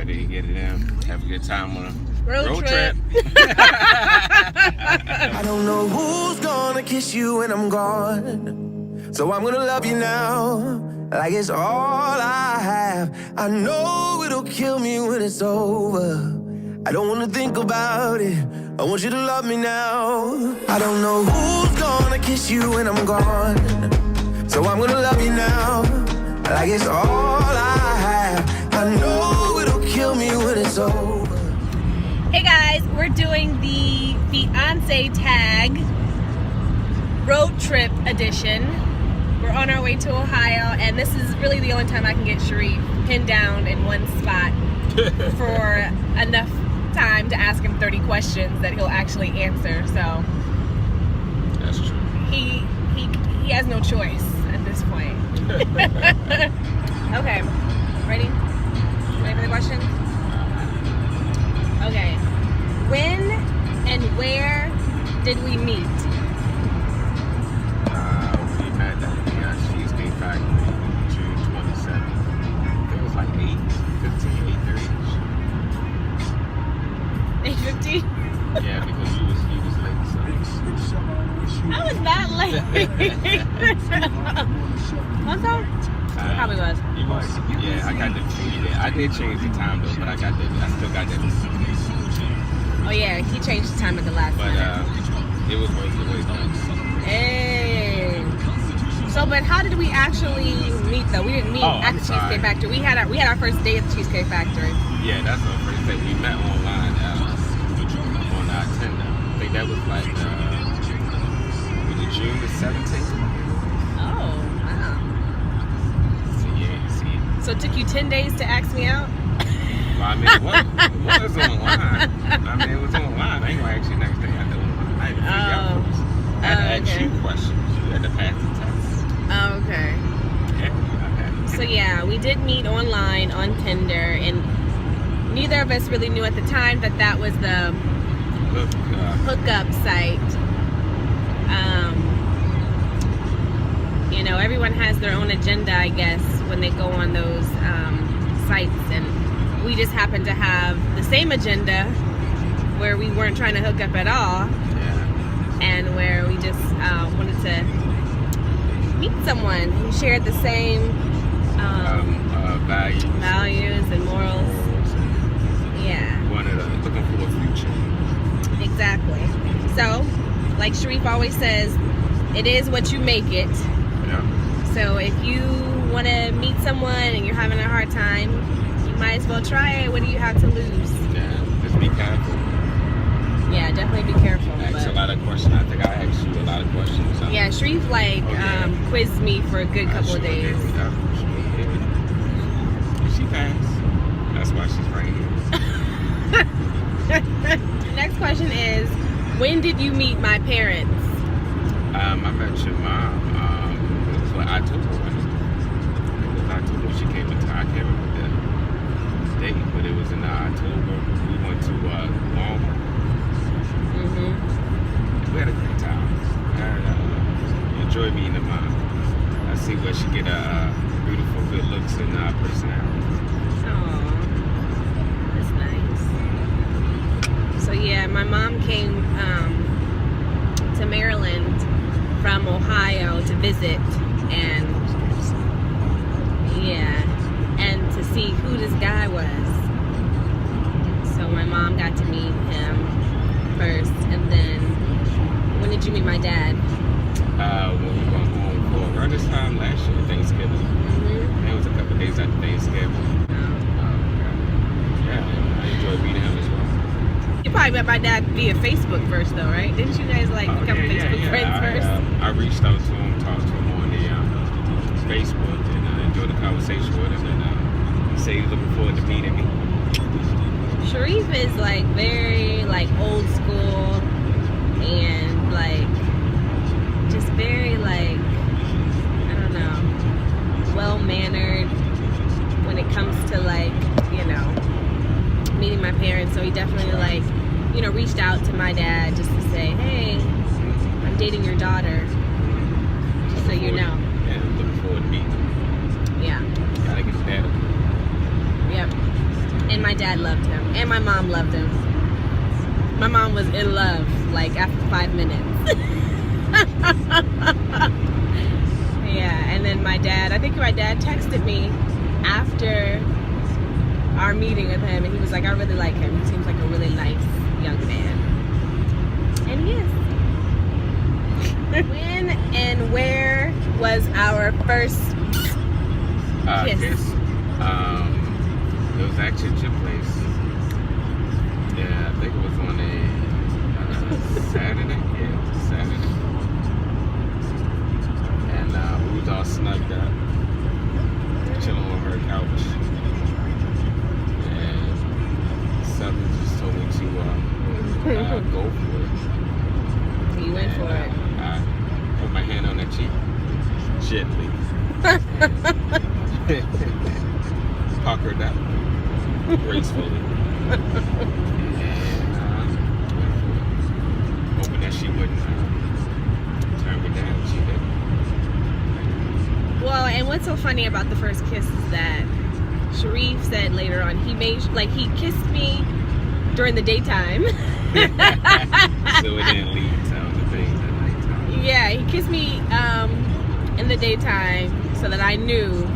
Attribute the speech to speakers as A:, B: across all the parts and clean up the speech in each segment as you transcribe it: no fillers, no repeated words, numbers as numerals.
A: ready to get it in. Have a good time on a
B: Road trip.
C: I don't know who's gonna kiss you when I'm gone, so I'm gonna love you now, like it's all I have. I know it'll kill me when it's over. I don't wanna think about it. I want you to love me now. I don't know who's gonna kiss you when I'm gone, so I'm gonna love you now, like it's all I have. I know it'll kill me when it's over.
B: Hey guys, we're doing the Fiance tag road trip edition. We're on our way to Ohio, and this is really the only time I can get Sharif pinned down in one spot for enough time to ask him 30 questions that he'll actually answer. So
A: That's true.
B: he has no choice at this point. Okay, ready? Ready for the question? Okay. When and where did we meet?
A: We met at the Cheesecake Factory June 27th. I think it was like 8:15. Yeah, because you was late. So.
B: I was not late. Was I? Probably was.
A: You was. Yeah, I got the. I did change the time though, but I still got that.
B: Oh yeah, he changed the time at the last
A: But
B: minute.
A: it was worth the wait though.
B: Hey. So, but how did we actually meet though? We didn't meet at the Cheesecake Factory. We had our first day at the Cheesecake Factory.
A: Yeah, that's our first day. We met online on our Tinder. I think that was like was it June the 17th?
B: Oh, wow.
A: So yeah, see.
B: So it took you 10 days to ask me out?
A: Well, I mean, it was online. It was online. I ain't gonna ask you next day. I had to figure out first. I had to ask you questions. You had to pass the test.
B: Oh, okay.
A: Yeah,
B: So yeah, we did meet online on Tinder, and neither of us really knew at the time that was the hookup site. You know, everyone has their own agenda, I guess, when they go on those sites, and we just happened to have the same agenda where we weren't trying to hook up at all, and where we just wanted to meet someone who shared the same values and morals. Yeah.
A: Looking for a future.
B: Exactly. So, like Sharif always says, it is what you make it.
A: Yeah.
B: So if you want to meet someone and you're having a hard time, you might as well try it. What do you have to lose?
A: Yeah, just be careful.
B: Yeah, definitely be careful.
A: Ask a lot of questions. I think I asked you a lot of questions.
B: Yeah, Sharif quizzed me for a good couple of days.
A: She passed. That's why she's right here.
B: Next question is, when did you meet my parents?
A: I met your mom. It was October. It was October. She came into. I can't remember the date, but it was in October. We went to Walmart. We had a great time. I enjoyed meeting her mom. I see where she get beautiful, good looks and personality.
B: Oh, that's nice. So yeah, my mom came to Maryland from Ohio to visit, and to see who this guy was. So my mom got to meet him first, and then when did you meet my dad?
A: When we went home for around this time last year, Thanksgiving. It was a couple days after Thanksgiving. I enjoyed meeting him as well.
B: You probably met my dad via Facebook first, though, right? Didn't you guys become Facebook friends first?
A: I reached out to him, talked to him on the Facebook, and I enjoyed the conversation with him. And he said he was looking forward to meeting me.
B: Sharif is very old school and just very I don't know, well mannered when it comes to meeting my parents. So he definitely reached out to my dad just to say, hey, I'm dating your daughter, just so you know.
A: Yeah, I'm looking forward to meeting him.
B: Yeah.
A: Gotta get his dad.
B: Yep. And my dad loved him. And my mom loved him. My mom was in love, like, after 5 minutes. Yeah, and then I think my dad texted me after our meeting with him, and he was like, I really like him. He seems like a really nice young man. And he is. When and where was our first kiss?
A: It was actually at your place. Yeah, I think it was on a Saturday. Yeah, it was a Saturday. And we was all snugged up, chilling on her couch. And something just told me to go for it.
B: You went for it.
A: I put my hand on her cheek, gently. Puckered up, gracefully. And hoping that she wouldn't turn me down. She did.
B: Well, and what's so funny about the first kiss is that Sharif said later on he kissed me during the daytime.
A: So it didn't lead to other things at nighttime.
B: Yeah, he kissed me in the daytime so that I knew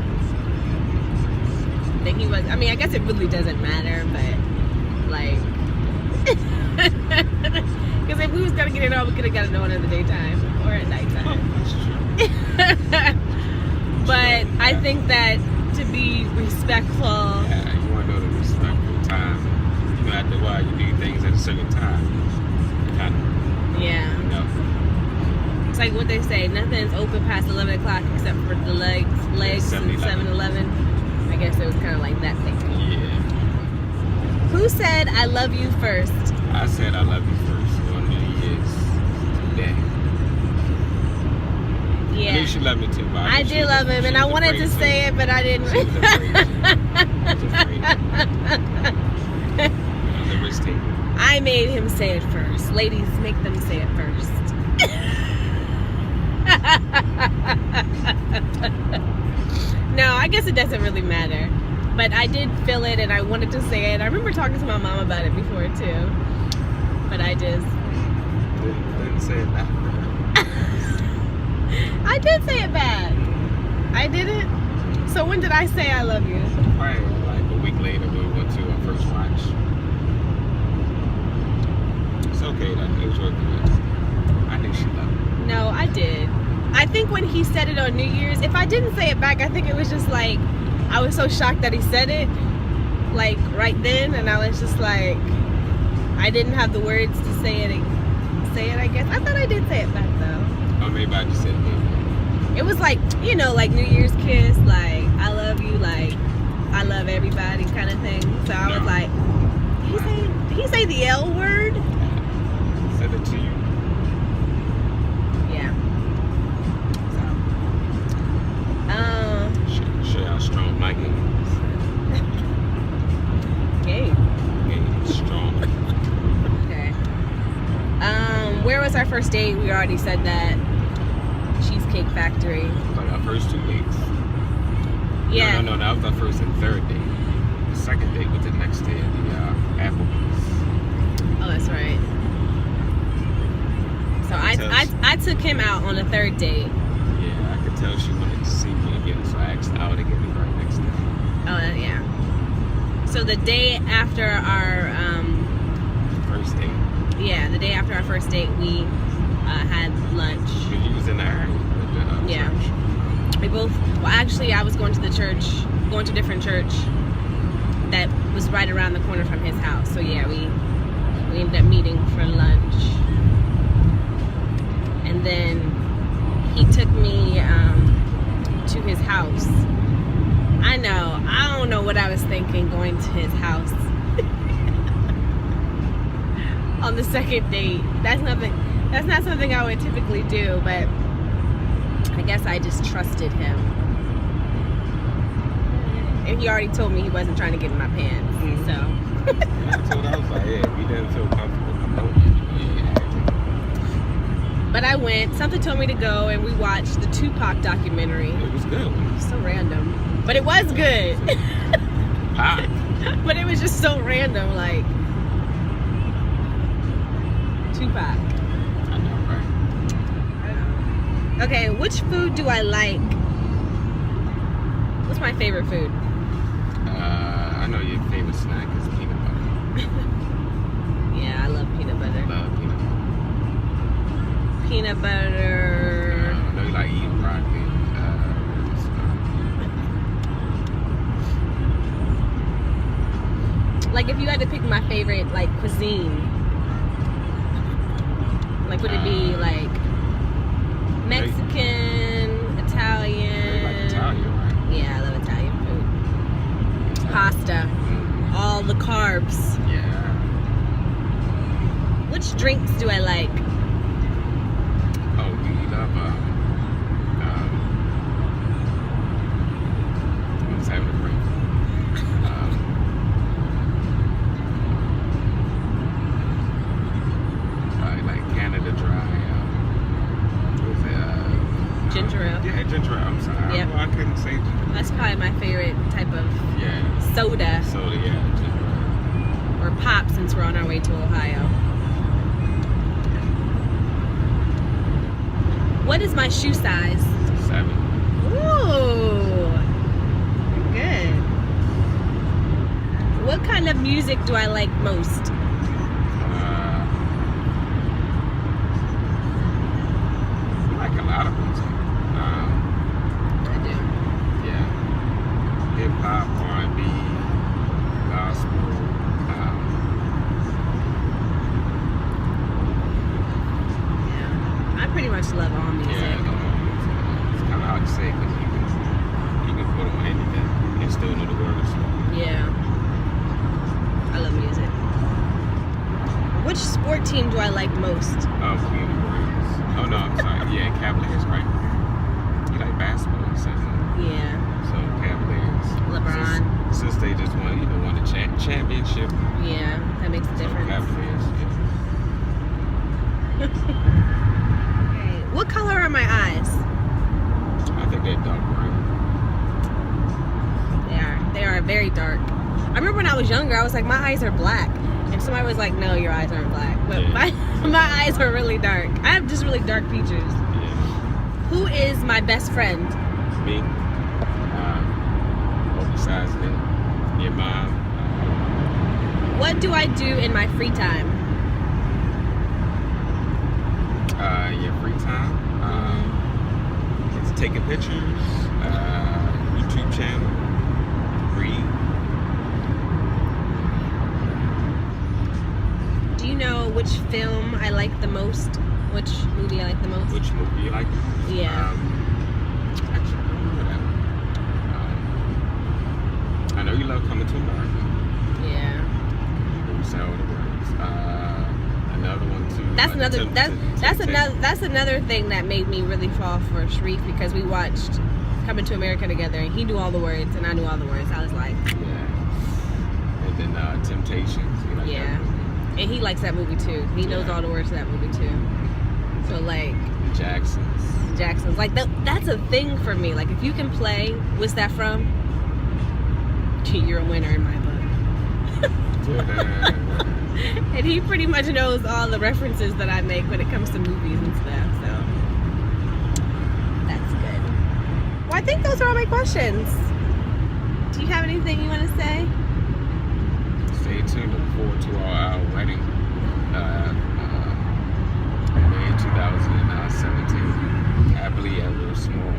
B: that he was. I mean, I guess it really doesn't matter, but like, because if we was gonna get it on, we could have got it on in the daytime or at nighttime.
A: That's true.
B: But I think that to be respectful.
A: Yeah, you want to know the respectful time. You know, after a while, you do things at a certain time. Kind of.
B: Yeah.
A: You know.
B: It's like what they say, nothing's open past 11 o'clock except for the legs and 7-Eleven. I guess it was kind of like that thing.
A: Yeah.
B: Who said I love you first?
A: I said I love you first on New Year's Day.
B: Yeah.
A: I knew she loved me too, but
B: I did love him, and I wanted to say it, but I didn't.
A: She was afraid. The risk taker.
B: I made him say it first. Ladies, make them say it first. No, I guess it doesn't really matter. But I did feel it and I wanted to say it. I remember talking to my mom about it before too. But I just
A: Didn't say it that bad.
B: I did say it bad. I didn't. So when did I say I love you?
A: Right, like a week later we went to our first watch. It's okay, that it was worth it. I think she loved me.
B: No, I did. I think when he said it on New Year's, if I didn't say it back, I think it was just like, I was so shocked that he said it, like right then, and I was just like, I didn't have the words to say it, I guess. I thought I did say it back though.
A: Or maybe I just said it.
B: It was like, you know, like New Year's kiss, like, I love you, like, I love everybody kind of thing. So I was like, did he say the L word?
A: Said it to you.
B: Yeah.
A: Show you how strong my game is.
B: Game.
A: Game is strong.
B: Okay. Where was our first date? We already said that. Cheesecake Factory.
A: Like our first 2 dates.
B: Yeah.
A: No, that was our first and third date. The second date was the next day at the Applebee's.
B: Oh, that's right. So I took him out on the third date.
A: Yeah, I could tell she wanted to see me again, so I asked her out again the very next day.
B: Oh, yeah. So the day after our
A: First date.
B: yeah, the day after our first date, we had lunch.
A: Because you was in the area with the
B: Yeah.
A: church.
B: We both. Well, actually, I was going to a different church that was right around the corner from his house. So yeah, we ended up meeting for lunch, and then he took me to his house. I don't know what I was thinking going to his house on the second date. That's not something I would typically do, but I guess I just trusted him. And he already told me he wasn't trying to get in my pants.
A: Mhm.
B: So
A: Yeah, I told her, I was like, yeah, we didn't feel comfortable coming over. Yeah.
B: but I went. Something told me to go, and we watched the Tupac documentary.
A: It was good.
B: So random, but it was good.
A: Pop.
B: But it was just so random, like Tupac.
A: I know, right?
B: Okay, which food do I like? What's my favorite food?
A: I know your favorite snack is peanut butter.
B: Yeah, I love peanut butter.
A: Love peanut butter.
B: Peanut butter.
A: I know you like eating broccoli.
B: Like, if you had to pick my favorite, like, cuisine, like, would it be, like, Mexican, Italian?
A: You like Italian, right?
B: Yeah, I love Italian food. Pasta. All the carbs.
A: Yeah.
B: Which drinks do I like?
A: Oh, we love I was having a break. Like Canada Dry. What was it?
B: Ginger ale.
A: Yeah, ginger ale. I'm sorry.
B: Yep.
A: I couldn't say ginger ale.
B: That's probably my favorite type of
A: Yeah.
B: soda.
A: Soda, yeah, ginger ale.
B: Or pop, since we're on our way to Ohio. What is my shoe size?
A: 7.
B: Ooh, good. What kind of music do I like most?
A: I like a lot of music.
B: I do.
A: Yeah. Hip hop, R&B, gospel.
B: Yeah. I pretty much love all music.
A: Yeah, no, it's kind of hard to say because you can put on anything and still know the words.
B: Yeah. I love music. Which sport team do I like most?
A: Cleveland Warriors. Oh no, I'm sorry. Yeah, Cavaliers, right? You like basketball, you said.
B: Yeah.
A: So Cavaliers.
B: LeBron.
A: Since they just won, won the championship.
B: Yeah, that makes a
A: So
B: difference.
A: Cavaliers, yeah.
B: Okay. What color are my eyes?
A: I think they're dark brown.
B: They are very dark. I remember when I was younger, I was like, my eyes are black. And somebody was like, no, your eyes aren't black. But
A: Yeah.
B: my eyes are really dark. I have just really dark features.
A: Yeah.
B: Who is my best friend?
A: Me. Besides that, your mom.
B: What do I do in my free time?
A: Your free time. It's taking pictures. YouTube channel. Read.
B: Do you know which film I like the most? Which movie I like the most?
A: Which movie you like the most?
B: Yeah.
A: Actually, I don't remember that one. I know you love Coming to America.
B: Yeah.
A: You say all the words. Another one too.
B: That's another thing that made me really fall for Sharif, because we watched Coming to America together and he knew all the words and I knew all the words. I was like,
A: Yeah. And then Temptations. You like
B: yeah.
A: that movie?
B: And he likes that movie too. He knows all the words to that movie too. So like
A: The
B: Jackson's like that's a thing for me. Like, if you can play What's That From? You're a winner in my book. And he pretty much knows all the references that I make when it comes to movies and stuff, so that's good. Well, I think those are all my questions. Do you have anything you want to say?
A: Stay tuned. Look forward to our wedding. May 2017. Happily ever small.